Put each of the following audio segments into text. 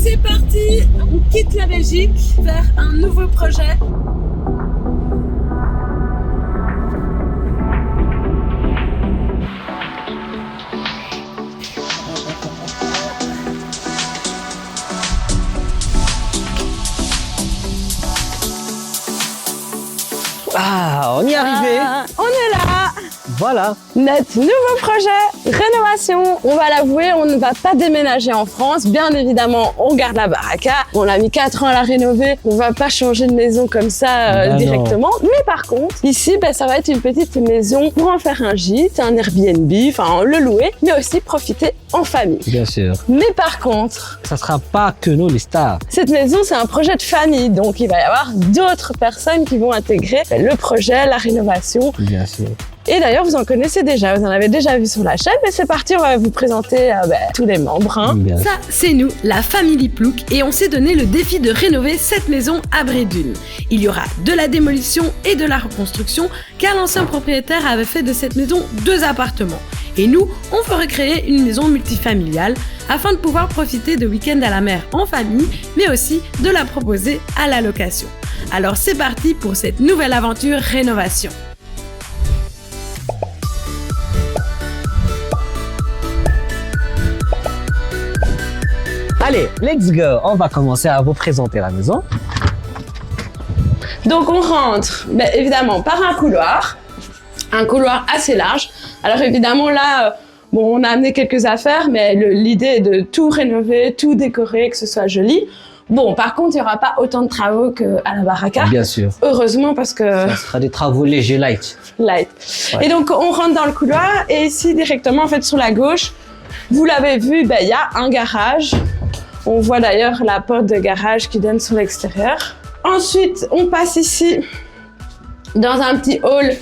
c'est parti, on quitte la Belgique vers un nouveau projet. Ah, on y est arrivé. On est là. Voilà. Notre nouveau projet, rénovation. On va l'avouer, on ne va pas déménager en France. Bien évidemment, on garde la baraka. On a mis 4 ans à la rénover. On va pas changer de maison comme ça directement. Mais par contre, ici, ça va être une petite maison pour en faire un gîte, un Airbnb, enfin le louer, mais aussi profiter en famille. Bien sûr. Mais par contre, ça sera pas que nous les stars. Cette maison, c'est un projet de famille. Donc, il va y avoir d'autres personnes qui vont intégrer le projet, la rénovation. Bien sûr. Et d'ailleurs, vous en connaissez déjà, vous en avez déjà vu sur la chaîne, mais c'est parti, on va vous présenter tous les membres. Hein. Ça, c'est nous, la famille Plouk, et on s'est donné le défi de rénover cette maison à Brédune. Il y aura de la démolition et de la reconstruction, car l'ancien propriétaire avait fait de cette maison 2 appartements. Et nous, on veut recréer une maison multifamiliale afin de pouvoir profiter de week-ends à la mer en famille, mais aussi de la proposer à la location. Alors c'est parti pour cette nouvelle aventure rénovation. Allez, let's go. On va commencer à vous présenter la maison. Donc on rentre, évidemment, par un couloir assez large. Alors évidemment là, on a amené quelques affaires, mais l'idée est de tout rénover, tout décorer, que ce soit joli. Bon, par contre, il n'y aura pas autant de travaux qu'à la baraka. Bien sûr. Heureusement, parce que... Ça sera des travaux légers, light. Light. Ouais. Et donc, on rentre dans le couloir, et ici, directement, en fait, sur la gauche, vous l'avez vu, il y a un garage. On voit d'ailleurs la porte de garage qui donne sur l'extérieur. Ensuite, on passe ici, dans un petit hall,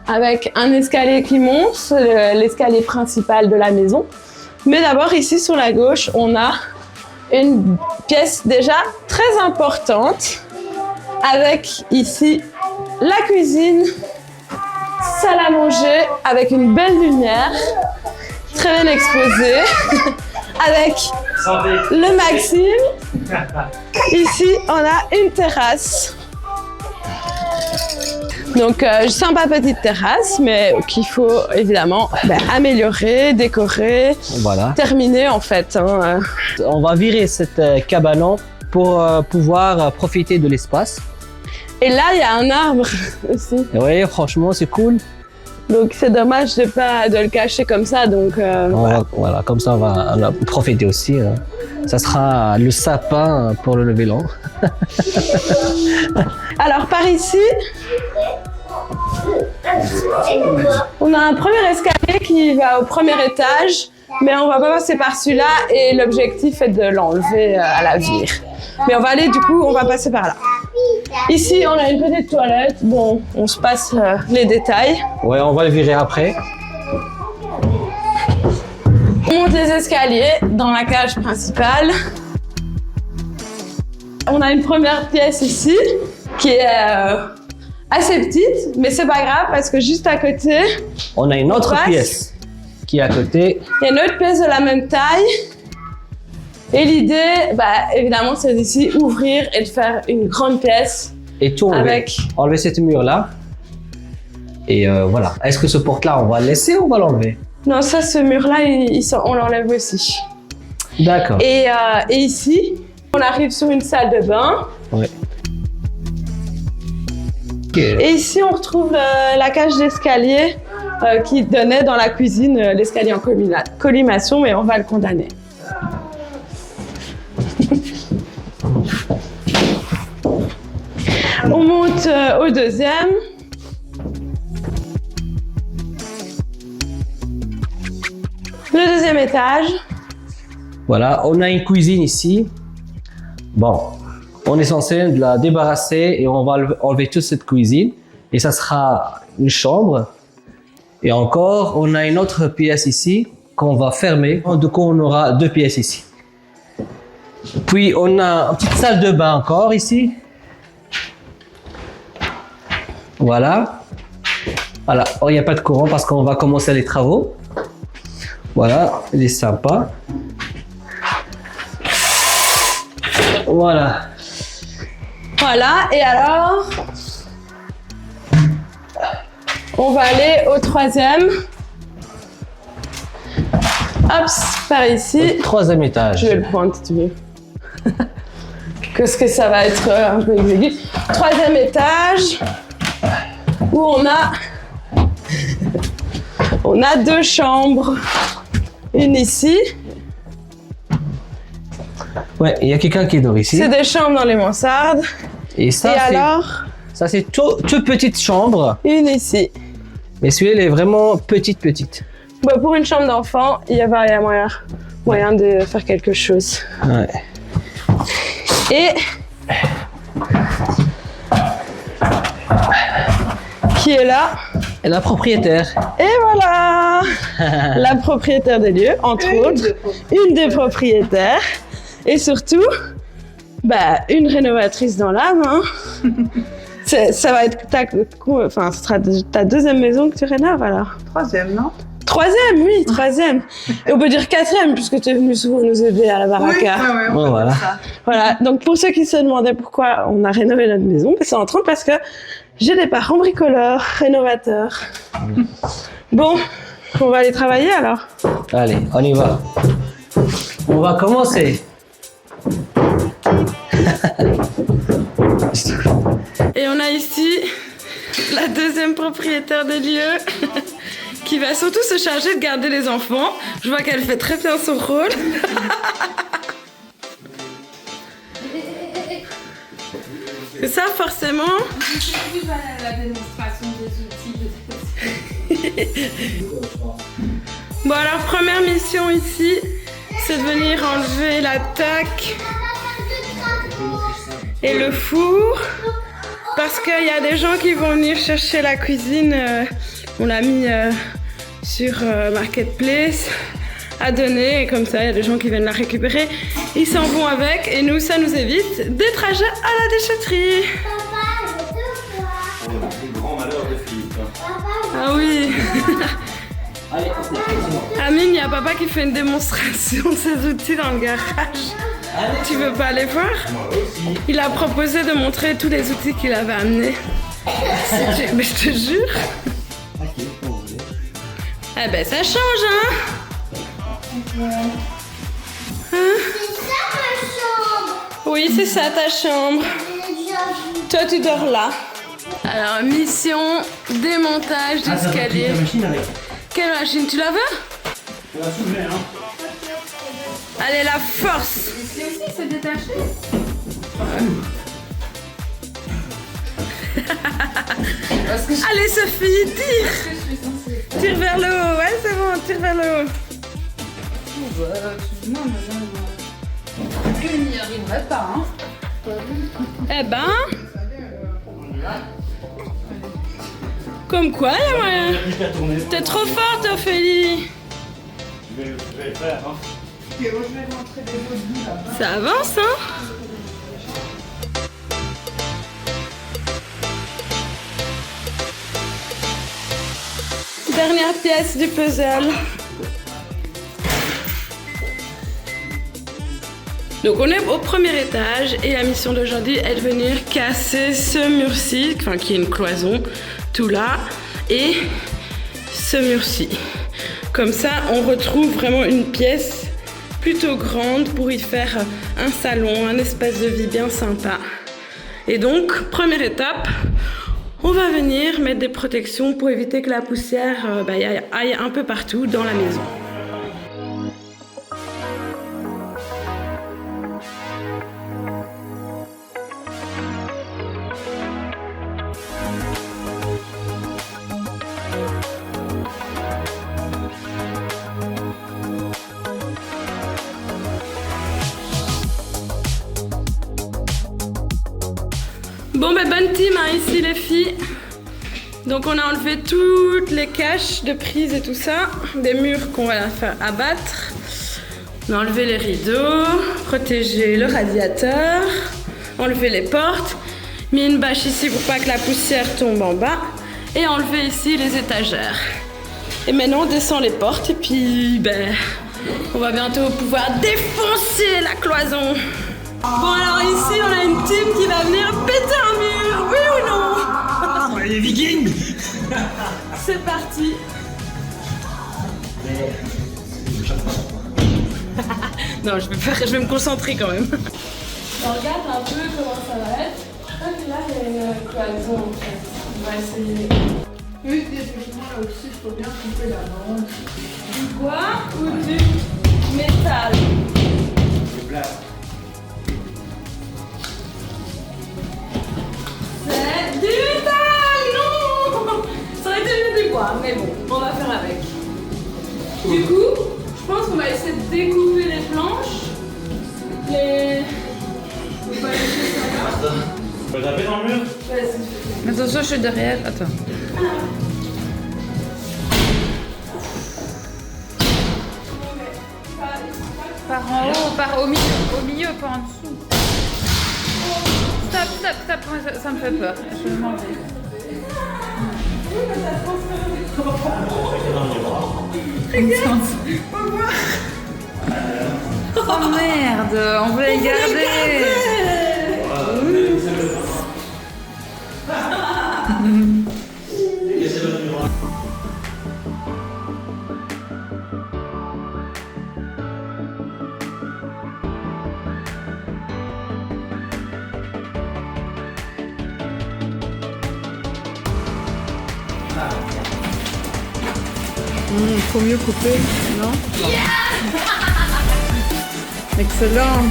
avec un escalier qui monte, l'escalier principal de la maison. Mais d'abord, ici, sur la gauche, on a une pièce déjà très importante avec ici la cuisine, salle à manger avec une belle lumière, très bien exposée, avec le Maxime. Ici, on a une terrasse. Donc, sympa petite terrasse, mais qu'il faut évidemment améliorer, décorer, voilà. Terminer en fait. Hein. On va virer cette cabanon pour pouvoir profiter de l'espace. Et là, il y a un arbre aussi. Oui, franchement, c'est cool. Donc, c'est dommage de le cacher comme ça. Donc, voilà, comme ça, on va profiter aussi. Hein. Ça sera le sapin pour le Nouvel An. Alors, par ici, on a un premier escalier qui va au premier étage, mais on va pas passer par celui-là et l'objectif est de l'enlever à l'avenir. Mais on va aller, du coup, on va passer par là. Ici, on a une petite toilette. Bon, on se passe les détails. Ouais, on va le virer après. On monte les escaliers dans la cage principale. On a une première pièce ici qui est assez petite, mais c'est pas grave parce que juste à côté, on a une autre pièce qui est à côté. Il y a une autre pièce de la même taille. Et l'idée, évidemment, c'est d'ici ouvrir et de faire une grande pièce. Et tout enlever cette mur-là. Et voilà. Est-ce que ce porte-là, on va le laisser ou on va l'enlever? Non, ça, ce mur-là, on l'enlève aussi. D'accord. Et ici, on arrive sur une salle de bain. Ouais. Okay. Et ici, on retrouve la cage d'escalier qui donnait dans la cuisine l'escalier en collimation, mais on va le condamner. On monte au deuxième. Le deuxième étage. Voilà, on a une cuisine ici. Bon, on est censé la débarrasser et on va enlever toute cette cuisine. Et ça sera une chambre. Et encore, on a une autre pièce ici qu'on va fermer. Du coup, on aura 2 pièces ici. Puis, on a une petite salle de bain encore ici. Voilà. Voilà, il n'y a pas de courant parce qu'on va commencer les travaux. Voilà, il est sympa. Voilà. Voilà, et alors, on va aller au troisième. Hop, par ici. Troisième étage. Je vais le prendre si tu veux. Qu'est-ce que ça va être un peu exigu. Troisième étage, où on a 2 chambres. Une ici. Ouais, il y a quelqu'un qui dort ici. C'est des chambres dans les mansardes. Et ça, Et c'est, alors, ça, c'est toute petite chambre. une ici. Mais celui-là, il est vraiment petite. Bon, pour une chambre d'enfant, il y a moyen de faire quelque chose. Ouais. Et qui est là? Et la propriétaire. Et voilà, la propriétaire des lieux, entre autres, une des propriétaires, et surtout, une rénovatrice dans l'âme. Hein. Ça va être ce sera ta deuxième maison que tu rénoves alors. Troisième, non? Troisième, oui, troisième. Et on peut dire quatrième, puisque tu es venu souvent nous aider à la baraka. Oui, Ouais, voilà. Voilà, donc pour ceux qui se demandaient pourquoi on a rénové notre maison, c'est entre autres parce que j'ai des parents bricoleurs, rénovateurs. Bon, on va aller travailler alors. Allez, on y va. On va commencer. Et on a ici la deuxième propriétaire des lieux qui va surtout se charger de garder les enfants. Je vois qu'elle fait très bien son rôle. Et ça, forcément... la démonstration des outils. Bon, alors, première mission ici, c'est de venir enlever la taque et le four. Parce qu'il y a des gens qui vont venir chercher la cuisine. On l'a mis sur Marketplace à donner. Et comme ça, il y a des gens qui viennent la récupérer. Ils s'en vont avec. Et nous, ça nous évite des trajets à la déchetterie. Le grand malheur de Philippe. Ah oui. Amine, il y a papa qui fait une démonstration de ses outils dans le garage. Tu veux pas aller voir? Moi aussi. Il a proposé de montrer tous les outils qu'il avait amenés. Mais je te jure. Eh ben ça change, hein? C'est ça ma chambre. Oui, c'est ça ta chambre. Toi, tu dors là. Alors, mission démontage d'escalier. machine avec. Quelle machine? Tu la veux? Tu vas soulever, hein? Allez, la force! Ici aussi, c'est détaché. Allez, Sophie, tire! Tire vers le haut, ouais, c'est bon, tire vers le haut. Non. Je n'y arriverai pas, hein. Eh ben. Comme quoi, il y a moyen. Jusqu'à tourner. T'es trop forte, Ophélie. Je vais le faire, hein. Ça avance, hein? Dernière pièce du puzzle. Donc on est au premier étage et la mission d'aujourd'hui est de venir casser ce mur-ci, enfin qui est une cloison, tout là, et ce mur-ci. Comme ça, on retrouve vraiment une pièce plutôt grande pour y faire un salon, un espace de vie bien sympa. Et donc, première étape, on va venir mettre des protections pour éviter que la poussière aille un peu partout dans la maison. Bon, bonne team hein, ici les filles. Donc on a enlevé toutes les caches de prise et tout ça, des murs qu'on va faire abattre. On a enlevé les rideaux, protégé le radiateur, enlevé les portes, mis une bâche ici pour pas que la poussière tombe en bas et enlevé ici les étagères. Et maintenant on descend les portes et puis on va bientôt pouvoir défoncer la cloison. Bon alors ici on a une team qui va venir péter un mur, oui ou non? Les Vikings. C'est parti. Non, je vais me concentrer quand même. On regarde un peu comment ça va être. Je crois que là il y a une cloison en fait. On va essayer. Oui, effectivement, là aussi, il faut bien couper la bande. Du bois ou du métal? C'est du métal, non! Ça aurait été mieux du bois, mais bon, on va faire avec. Du coup, je pense qu'on va essayer de découper les planches. On va laisser ça là. Tu vas taper dans le mur? Vas-y. Attention, je suis derrière. Attends. Par en haut, par au milieu, pas en dessous. Stop, ça me fait peur. Je vais m'enlever. Oh merde, on voulait le garder. Faut mieux couper, non? Excellent.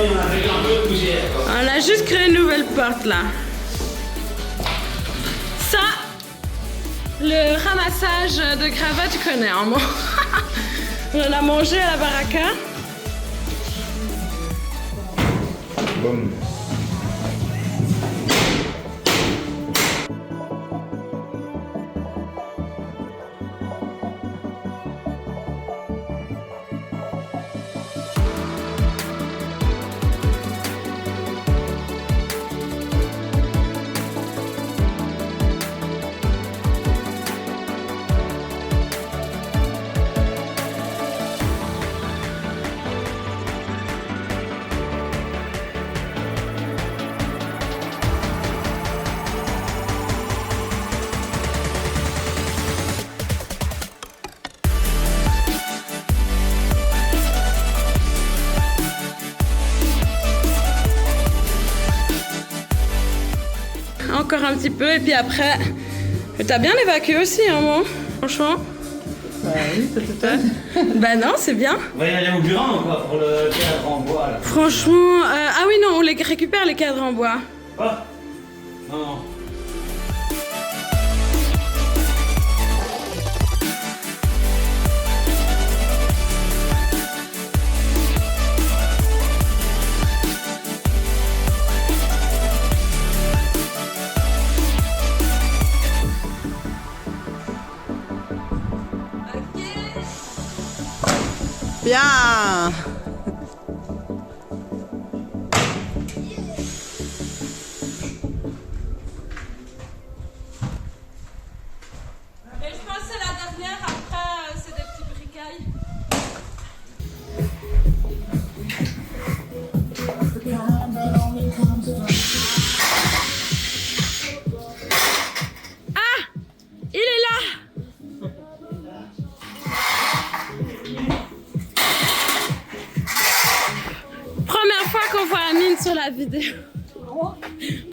On a juste créé une nouvelle porte là. Ça, le ramassage de cravates, tu connais, hein, moi. On en a mangé à la baraka. Boum. Encore un petit peu et puis après, t'as bien évacué aussi, hein, moi, franchement. Bah oui, peut-être. Bah non, c'est bien. On va y aller au burin ou quoi pour le cadre en bois là? Franchement, ah oui non, on les récupère les cadres en bois. Quoi? Non, non. Bien. Et je pense que c'est la dernière, après c'est des petits bricailles. Ah! Il est là! Première fois qu'on voit Amine sur la vidéo.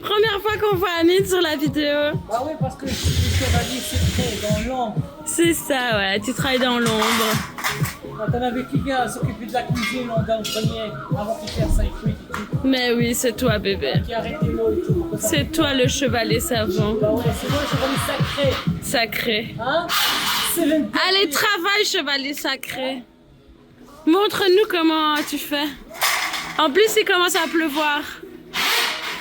Première fois qu'on voit Amine sur la vidéo. Bah oui, parce que le chevalier secret dans l'ombre. C'est ça, ouais, tu travailles dans l'ombre. Quand on avait qui gars s'occuper de la cuisine dans le grenier avant qu'il fasse sa cuite et tout, Mais oui, c'est toi, bébé. qui arrêtait l'eau et tout. C'est toi le chevalier savant. Bah ouais, c'est moi le chevalier sacré. Sacré. Hein? C'est le... Allez, travaille, chevalier sacré. Montre-nous comment tu fais. En plus, il commence à pleuvoir.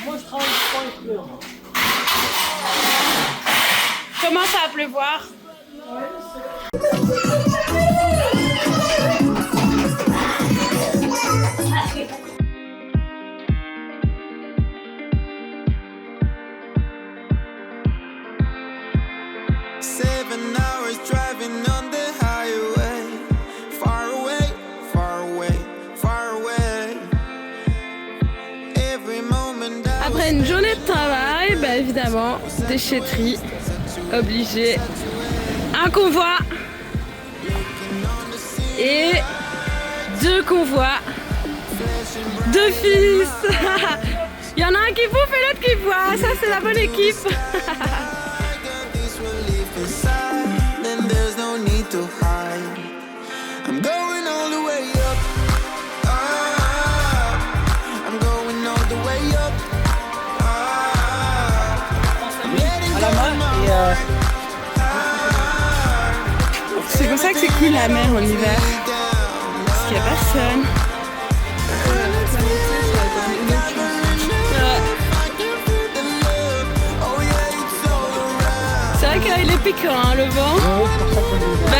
Moi je travaille pas avec l'eau. Commence à pleuvoir. 7 hours driving on the highway. Far away, far away, far away. Every moment I Après une journée de travail, bah évidemment, déchetterie, obligé. Un convoi et 2 convois. 2 fils. Il y en a un qui bouffe et l'autre qui boit. Ça, c'est la bonne équipe. this relief inside, then there's no need to hide. I'm going all the way up. I'm going all the way up. I'm heading À la main down et C'est comme ça que c'est cool la mer en hiver. Parce qu'il n'y a personne. C'est vrai qu'il est piquant hein, le vent. Bah